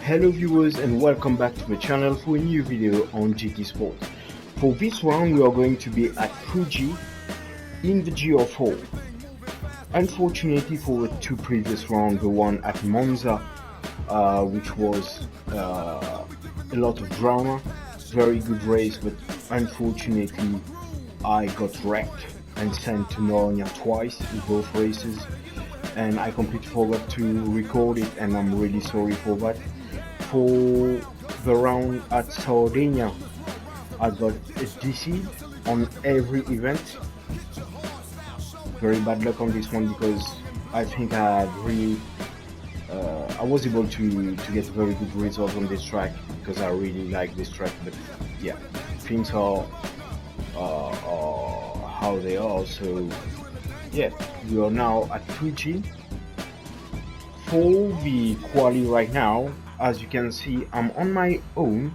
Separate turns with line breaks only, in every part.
Hello viewers and welcome back to the channel for a new video on GtSport. For this round we are going to be at Fuji in the GR4. Unfortunately for the two previous rounds, the one at Monza which was a lot of drama, very good race, but unfortunately I got wrecked and sent to Narnia twice in both races, and I completely forgot to record it, and I'm really sorry for that. For the round at Sardinia, I got a DC on every event. Very bad luck on this one because I think I was able to get very good results on this track because I really like this track. But yeah, things are how they are. So yeah, we are now at Fuji for the quali right now. As you can see, I'm on my own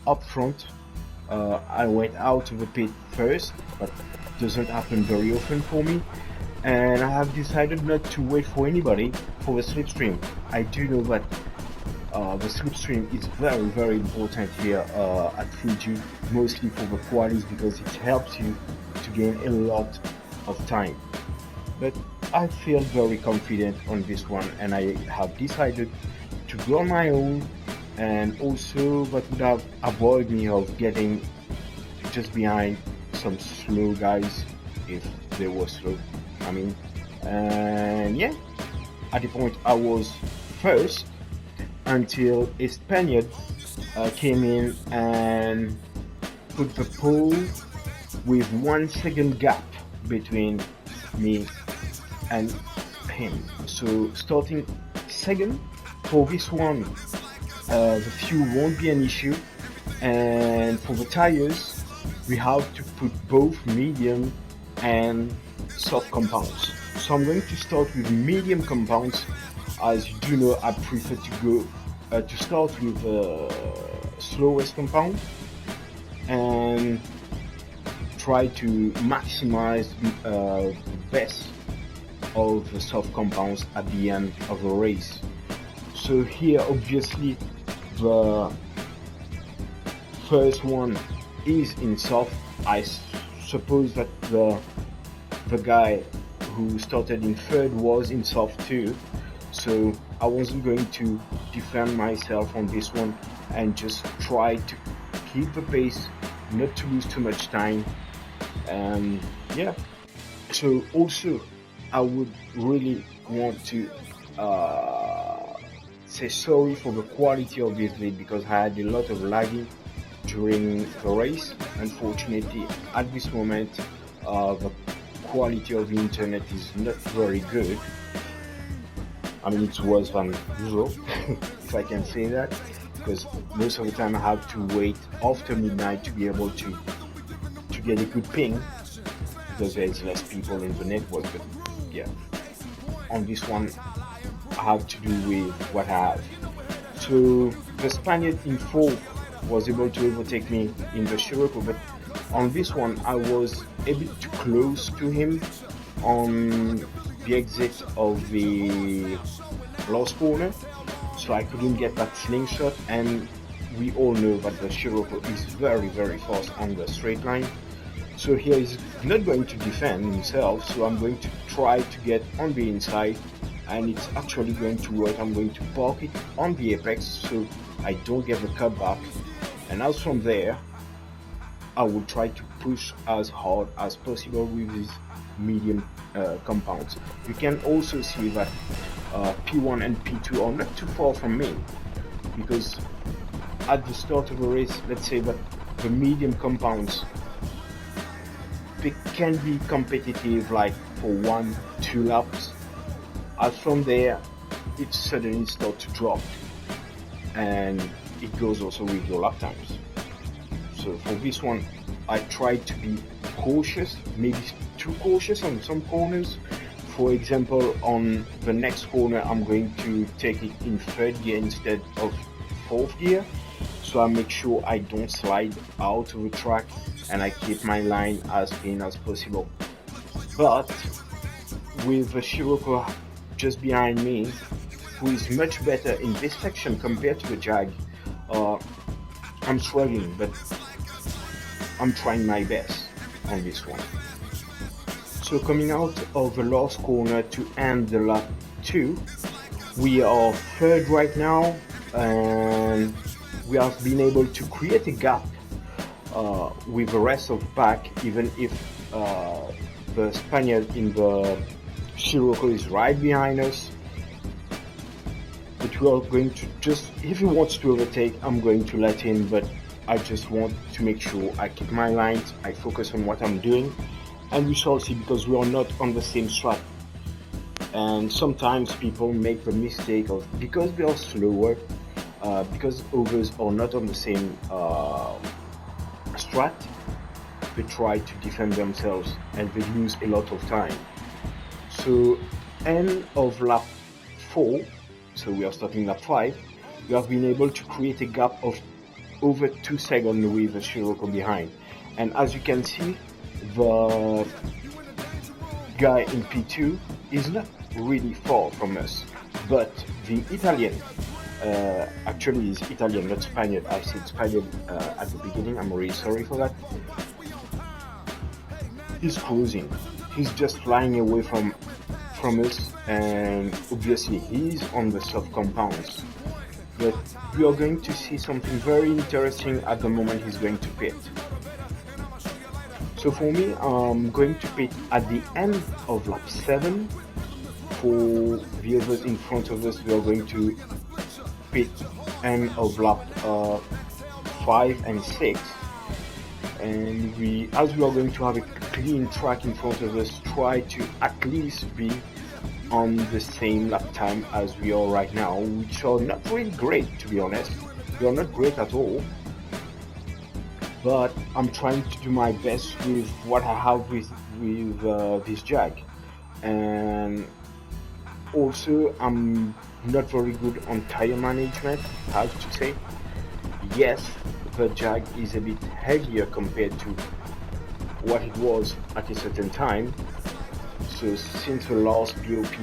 up front. I went out of the pit first, but doesn't happen very often for me, and I have decided not to wait for anybody for the slipstream. I do know that the slipstream is very important here at Fuji, mostly for the qualis, because it helps you to gain a lot of time. But I feel very confident on this one, and I have decided to go on my own, and also that would have avoided me of getting just behind some slow guys if they were slow, I mean. And yeah, at the point I was first until a Spaniard came in and put the pole with 1 second gap between me and him. So starting second for this one, the fuel won't be an issue, and for the tires we have to put both medium and soft compounds. So I'm going to start with medium compounds. As you do know, I prefer to go to start with the slowest compound and try to maximize the best of the soft compounds at the end of the race. So here obviously the first one is in soft. I suppose that the guy who started in third was in soft too, so I wasn't going to defend myself on this one and just try to keep the pace, not to lose too much time. Yeah, so also I would really want to say sorry for the quality of this lead, because I had a lot of lagging during the race. Unfortunately at this moment the quality of the internet is not very good. I mean, it's worse than usual if I can say that, because most of the time I have to wait after midnight to be able to get a good ping, because there's less people in the network. But yeah, on this one I have to do with what I have. So the Spaniard in fourth was able to overtake me in the Scirocco, but on this one I was a bit too close to him on the exit of the last corner, so I couldn't get that slingshot, and we all know that the Scirocco is very fast on the straight line. So here he's not going to defend himself, so I'm going to try to get on the inside, and it's actually going to work. I'm going to park it on the apex so I don't get the cut back, and as from there I will try to push as hard as possible with these medium compounds. You can also see that P1 and P2 are not too far from me, because at the start of a race, let's say that the medium compounds, they can be competitive like for 1-2 laps. As from there it suddenly starts to drop, and it goes also with your lap times. So for this one I tried to be cautious, maybe too cautious on some corners. For example, on the next corner I'm going to take it in third gear instead of fourth gear, so I make sure I don't slide out of the track and I keep my line as clean as possible. But with Scirocco just behind me, who is much better in this section compared to the Jag, uh, I'm struggling, but I'm trying my best on this one. So coming out of the last corner to end the lap 2, we are third right now, and we have been able to create a gap with the rest of the pack, even if the Spaniard in the Scirocco is right behind us. But we are going to just, if he wants to overtake, I'm going to let him, but I just want to make sure I keep my lines, I focus on what I'm doing, and we shall see, because we are not on the same strat. And sometimes people make the mistake of, because we are slower, because others are not on the same strat, they try to defend themselves and they lose a lot of time. So end of lap 4, so we are starting lap 5, we have been able to create a gap of over 2 seconds with the Scirocco behind. And as you can see, the guy in P2 is not really far from us, but the Italian, actually he's Italian, not Spaniard. I said Spaniard at the beginning, I'm really sorry for that. He's cruising, he's just flying away from us, and obviously he's on the soft compounds. But we are going to see something very interesting at the moment he's going to pit. So for me, I'm going to pit at the end of lap 7. For the others in front of us, we are going to pit end of lap 5 and 6. And as we are going to have a clean track in front of us, try to at least be on the same lap time as we are right now, which are not really great, to be honest. We are not great at all, but I'm trying to do my best with what I have with this Jag. And also, I'm not very good on tire management, I have to say. Yes, the Jag is a bit heavier compared to what it was at a certain time. So since the last BOP,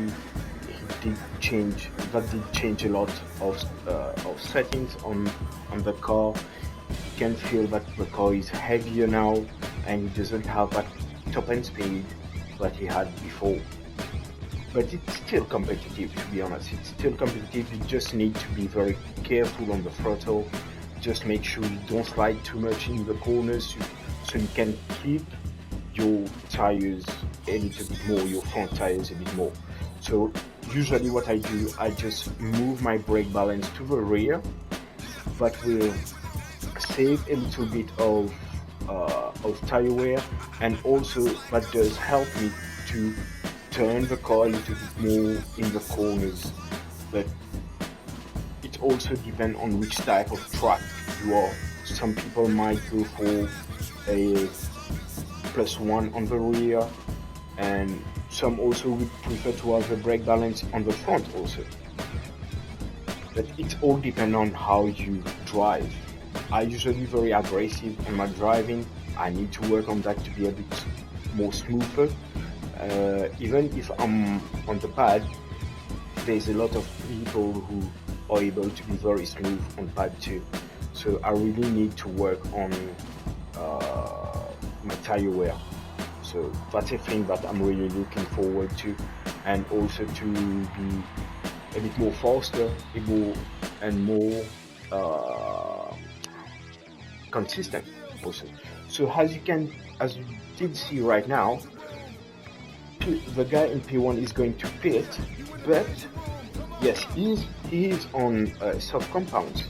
did change a lot of settings on the car. You can feel that the car is heavier now, and it doesn't have that top end speed that he had before. But it's still competitive, to be honest. It's still competitive. You just need to be very careful on the throttle. Just make sure you don't slide too much in the corners, so you can keep your tires a little bit more, your front tires a bit more. So usually what I do, I just move my brake balance to the rear. That will save a little bit of tire wear, and also that does help me to turn the car a little bit more in the corners. But it also depends on which type of track you are. Some people might go for a +1 on the rear, and some also would prefer to have the brake balance on the front also. But it all depends on how you drive. I usually very aggressive on my driving. I need to work on that to be a bit more smoother. Even if I'm on the pad, there's a lot of people who are able to be very smooth on pad too. So I really need to work on my tire wear. So that's a thing that I'm really looking forward to, and also to be a bit more faster, and more consistent also. So as you did see right now, the guy in P1 is going to pit, but yes, he is on soft compounds,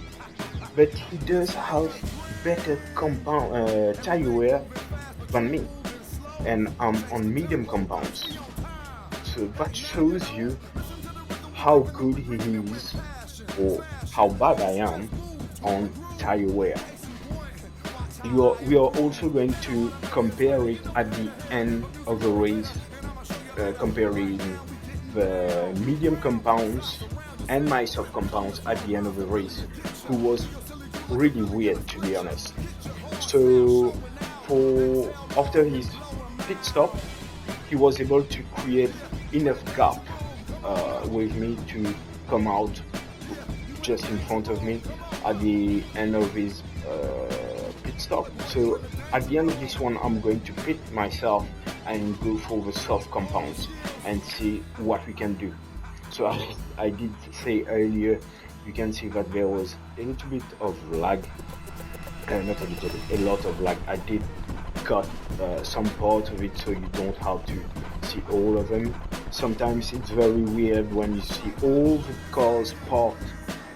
but he does have better tire wear than me, and I'm on medium compounds. So that shows you how good he is, or how bad I am on tire wear. We are also going to compare it at the end of the race, comparing the medium compounds and my soft compounds at the end of the race, who was really weird, to be honest. So after his pit stop, he was able to create enough gap with me to come out just in front of me at the end of his pit stop. So at the end of this one, I'm going to pit myself and go for the soft compounds and see what we can do. So I did say earlier, you can see that there was a little bit of lag, not a little bit, a lot of lag. I did cut some part of it so you don't have to see all of them. Sometimes it's very weird when you see all the cars parked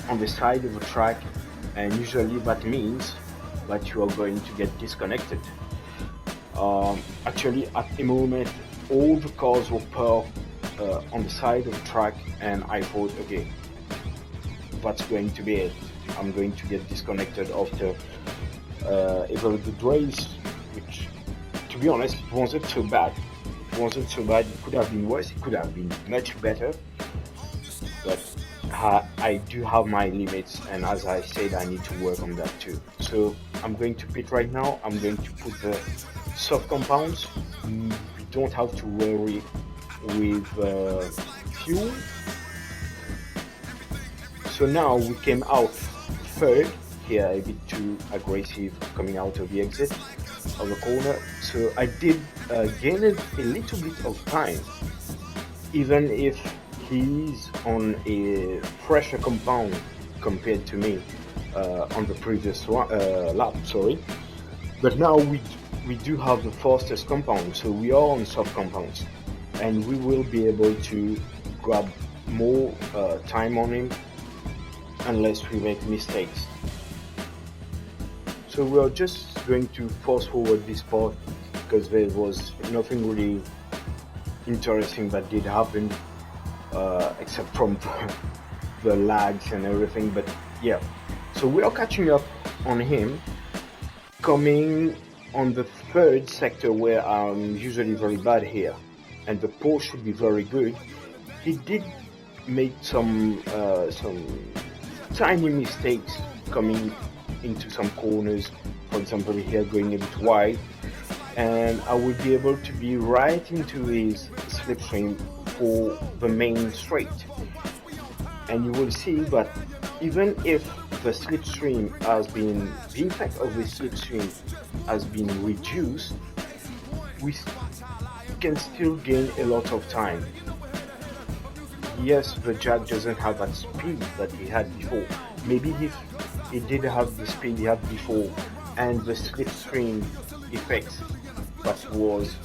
on the side of the track, and usually that means that you are going to get disconnected. Actually, at the moment, all the cars were parked on the side of the track, and I thought, okay, that's going to be it. I'm going to get disconnected after a very good race, which, to be honest, it wasn't so bad. It wasn't so bad. It could have been worse. It could have been much better. But I do have my limits, and as I said, I need to work on that too. So I'm going to pit right now. I'm going to put the soft compounds. We don't have to worry with fuel. So now we came out third here, a bit too aggressive coming out of the exit of the corner. So I did gain a little bit of time, even if he's on a fresher compound compared to me on the previous lap, sorry. But now we do have the fastest compound, so we are on soft compounds, and we will be able to grab more time on him unless we make mistakes. So we are just going to fast forward this part because there was nothing really interesting that did happen except from the lags and everything. But yeah, so we are catching up on him, coming on the third sector where I'm usually very bad here, and the pole should be very good. He did make some tiny mistakes coming into some corners, for example here going a bit wide, and I will be able to be right into his slipstream for the main straight. And you will see that even if the slipstream has been, the impact of the slipstream has been reduced, we can still gain a lot of time. Yes, the Jag doesn't have that speed that he had before. Maybe if he did have the speed he had before and the slipstream effects that was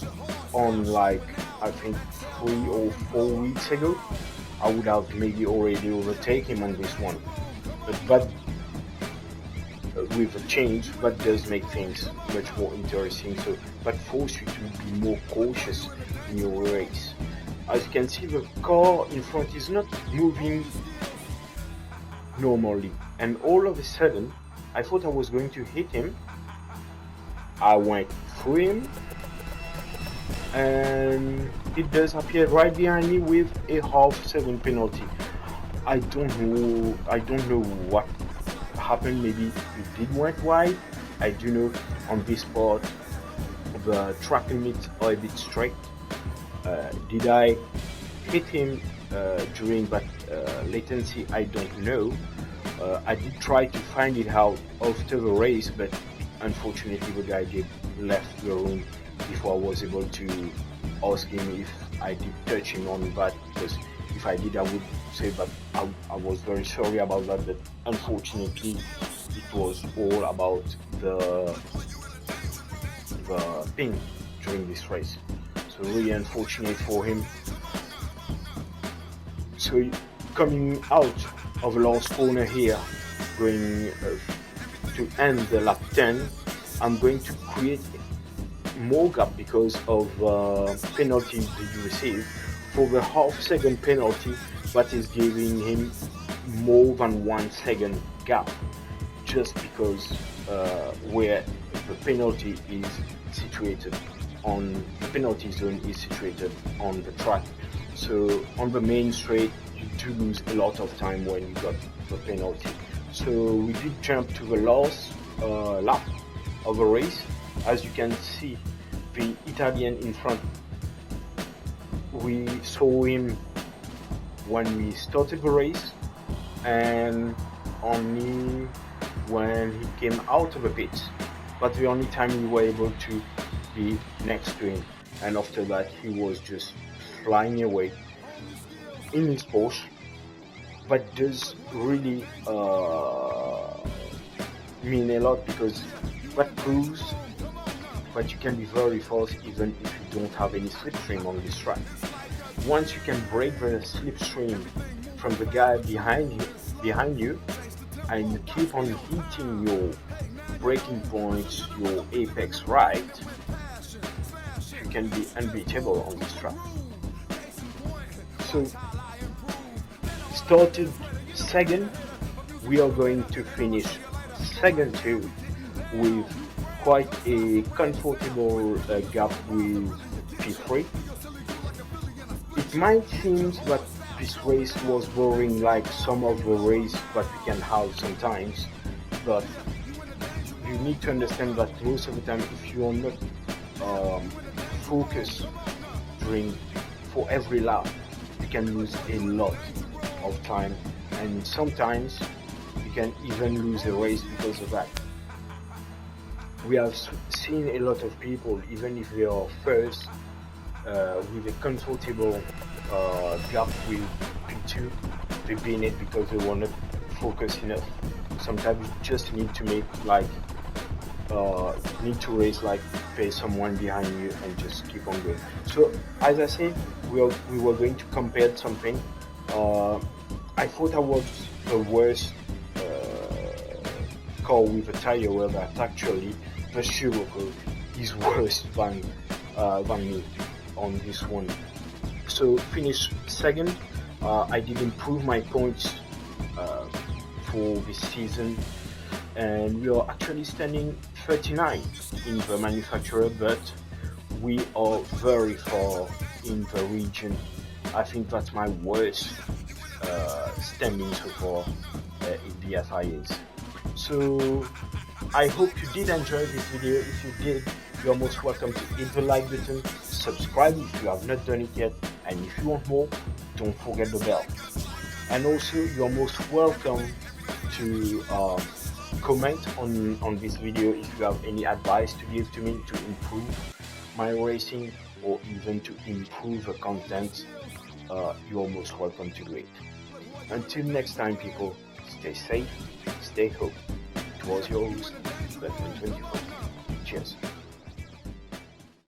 on, like, I think 3 or 4 weeks ago, I would have maybe already overtaken him on this one. But with a change, that does make things much more interesting. So that forces you to be more cautious in your race. As you can see, the car in front is not moving normally, and all of a sudden I thought I was going to hit him. I went through him, and it does appear right behind me with a half-second penalty. I don't know what happened. Maybe it did went wide. I do know on this part the track limits are a bit strict. Did I hit him during that latency? I don't know. I did try to find it out after the race, but unfortunately the guy did left the room before I was able to ask him if I did touch him on that, because if I did, I would say that I was very sorry about that, but unfortunately it was all about the ping during this race. So really unfortunate for him. So coming out of the last corner here, going to end the lap 10, I'm going to create more gap because of penalties that you receive. For the half-second penalty, that is giving him more than 1 second gap, just because where the penalty is situated on the penalty zone is situated on the track. So on the main straight you do lose a lot of time when you got the penalty. So we did jump to the last lap of the race. As you can see, the Italian in front we saw him when we started the race, and only when he came out of the pits. But the only time we were able to be next to him, and after that he was just flying away in his Porsche. But does really mean a lot, because that proves that you can be very fast even if you don't have any slipstream on this track. Once you can break the slipstream from the guy behind you, and you keep on hitting your braking points, your apex right, you can be unbeatable on this track. So, started second, we are going to finish second too, with quite a comfortable gap with P3. It might seem that this race was boring like some of the races that we can have sometimes, but you need to understand that most of the time, if you are not focused for every lap, you can lose a lot of time, and sometimes you can even lose a race because of that. We have seen a lot of people, even if they are first, with a comfortable gap with P2, they beat it because they were not focused enough. Sometimes you just need to make need to race like there's someone behind you and just keep on going. So as I said, we were going to compare something. I thought I was the worst car with a tire wear, but actually the Schumacher is worse than me on this one. So finished second. I did improve my points for this season, and we are actually standing 39 in the manufacturer, but we are very far in the region. I think that's my worst standing so far in the FIAs. So I hope you did enjoy this video. If you did, you're most welcome to hit the like button, subscribe if you have not done it yet, and if you want more, don't forget the bell. And also, you're most welcome to comment on this video if you have any advice to give to me to improve my racing, or even to improve the content. You're most welcome to do it. Until next time, people, stay safe, stay home. It was your host, Bertmon 24. Cheers.